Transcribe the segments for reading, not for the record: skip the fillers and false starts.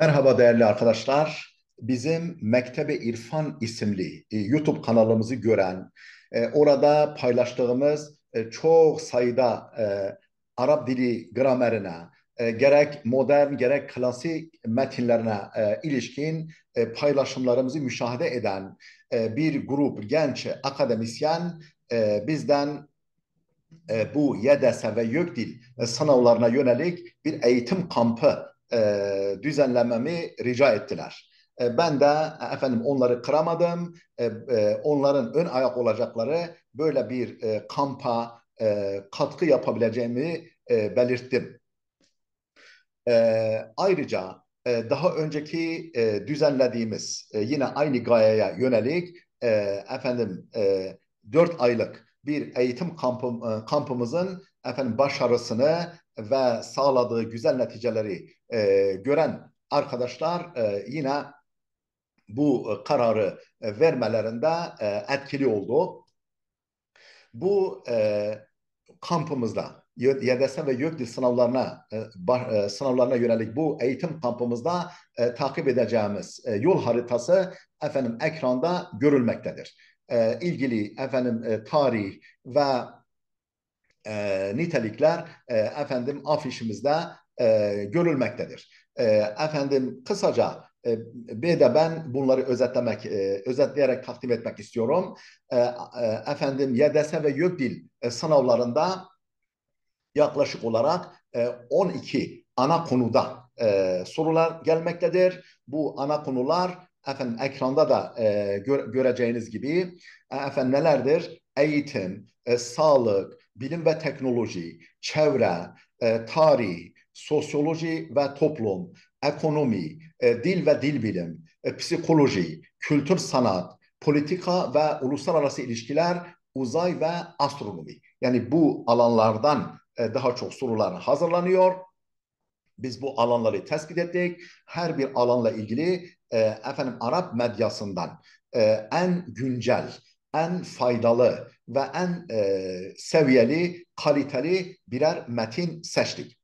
Merhaba değerli arkadaşlar. Bizim Mektebe İrfan isimli YouTube kanalımızı gören, orada paylaştığımız çok sayıda Arap dili gramerine, gerek modern gerek klasik metinlerine ilişkin paylaşımlarımızı müşahede eden bir grup genç akademisyen bizden bu YDS ve YÖKDİL sınavlarına yönelik bir eğitim kampı düzenlememi rica ettiler. Ben de onları kıramadım. Onların ön ayak olacakları böyle bir kampa katkı yapabileceğimi belirttim. Ayrıca daha önceki düzenlediğimiz yine aynı gayeye yönelik e, efendim e, 4 aylık bir eğitim kampımızın başarısını ve sağladığı güzel neticeleri gören arkadaşlar yine bu kararı vermelerinde etkili oldu. Bu kampımızda YDS ve YÖKDİL sınavlarına yönelik bu eğitim kampımızda takip edeceğimiz yol haritası ekranda görülmektedir. İlgili tarih ve nitelikler afişimizde görülmektedir. Kısaca bir de ben bunları özetleyerek takdim etmek istiyorum. YDS ve YÖKDİL sınavlarında yaklaşık olarak 12 ana konuda sorular gelmektedir. Bu ana konular ekranda da göreceğiniz gibi nelerdir? Eğitim, sağlık, bilim ve teknoloji, çevre, tarih, sosyoloji ve toplum, ekonomi, dil ve dil bilim, psikoloji, kültür sanat, politika ve uluslararası ilişkiler, uzay ve astronomi. Yani bu alanlardan daha çok sorular hazırlanıyor. Biz bu alanları tespit ettik. Her bir alanla ilgili Arap medyasından en güncel, en faydalı ve en seviyeli, kaliteli birer metin seçtik.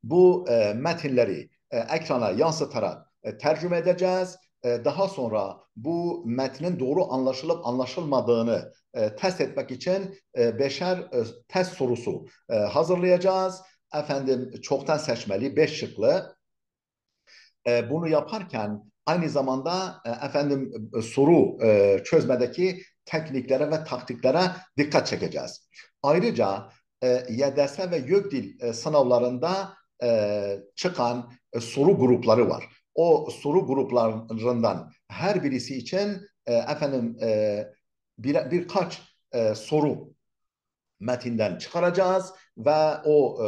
Bu metinleri ekrana yansıtarak tercüme edeceğiz. Daha sonra bu metnin doğru anlaşılıp anlaşılmadığını test etmek için beşer test sorusu hazırlayacağız. Çoktan seçmeli, 5 şıklı. Bunu yaparken aynı zamanda soru çözmedeki tekniklere ve taktiklere dikkat çekeceğiz. Ayrıca YDS ve YÖKDİL sınavlarında çıkan soru grupları var. O soru gruplarından her birisi için birkaç soru metinden çıkaracağız ve o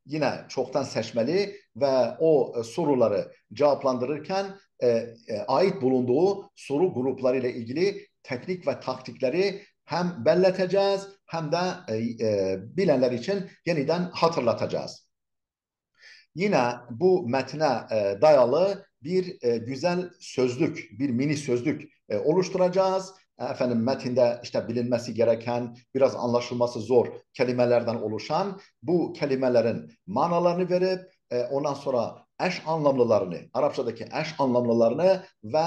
yine çoktan seçmeli ve o soruları cevaplandırırken ait bulunduğu soru grupları ile ilgili teknik ve taktikleri hem belleteceğiz hem de bilenler için yeniden hatırlatacağız. Yine bu metne dayalı bir güzel sözlük, bir mini sözlük oluşturacağız. Metinde işte bilinmesi gereken, biraz anlaşılması zor kelimelerden oluşan bu kelimelerin manalarını verip ondan sonra eş anlamlılarını, Arapçadaki eş anlamlılarını ve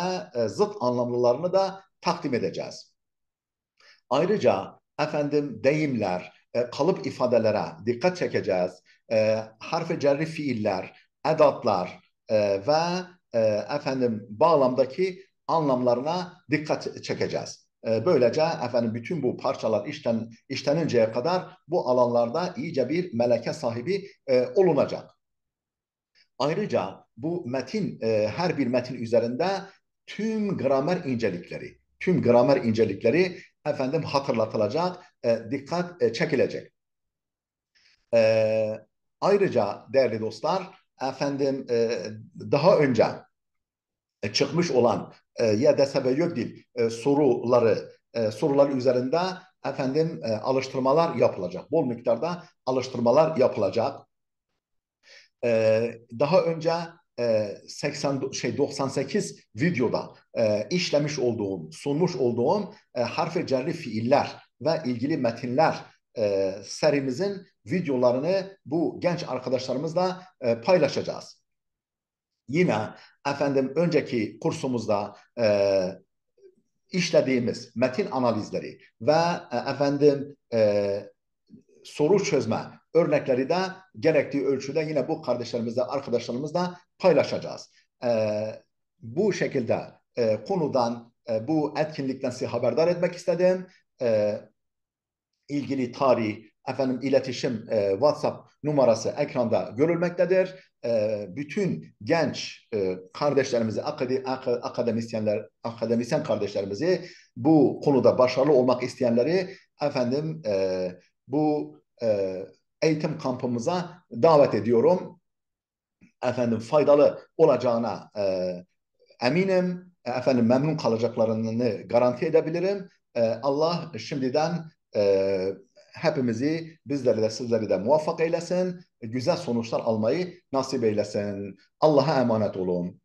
zıt anlamlılarını da takdim edeceğiz. Ayrıca deyimler, kalıp ifadelere dikkat çekeceğiz. Harf-i cerri fiiller, edatlar ve bağlamdaki anlamlarına dikkat çekeceğiz. Böylece bütün bu parçalar işleninceye kadar bu alanlarda iyice bir meleke sahibi olunacak. Ayrıca bu her bir metin üzerinde tüm gramer incelikleri hatırlatılacak, dikkat çekilecek. E, Ayrıca değerli dostlar, daha önce çıkmış olan YDS ve YÖKDİL soruları üzerinde alıştırmalar yapılacak. Bol miktarda alıştırmalar yapılacak. Daha önce 98 videoda sunmuş olduğum harf-i cerri fiiller ve ilgili metinler serimizin videolarını bu genç arkadaşlarımızla paylaşacağız. Yine efendim önceki kursumuzda işlediğimiz metin analizleri ve efendim soru çözme örnekleri de gerektiği ölçüde yine bu kardeşlerimizle, arkadaşlarımızla paylaşacağız. Bu şekilde konudan, bu etkinlikten sizi haberdar etmek istedim. İlgili tarih, efendim iletişim WhatsApp numarası ekranda görülmektedir. Bütün genç kardeşlerimizi, akademisyen kardeşlerimizi, bu konuda başarılı olmak isteyenleri efendim bu eğitim kampımıza davet ediyorum. Efendim faydalı olacağına eminim. Efendim memnun kalacaklarını garanti edebilirim. Allah şimdiden hepimizi, bizleri de sizleri de muvaffak eylesin. Güzel sonuçlar almayı nasip eylesin. Allah'a emanet olun.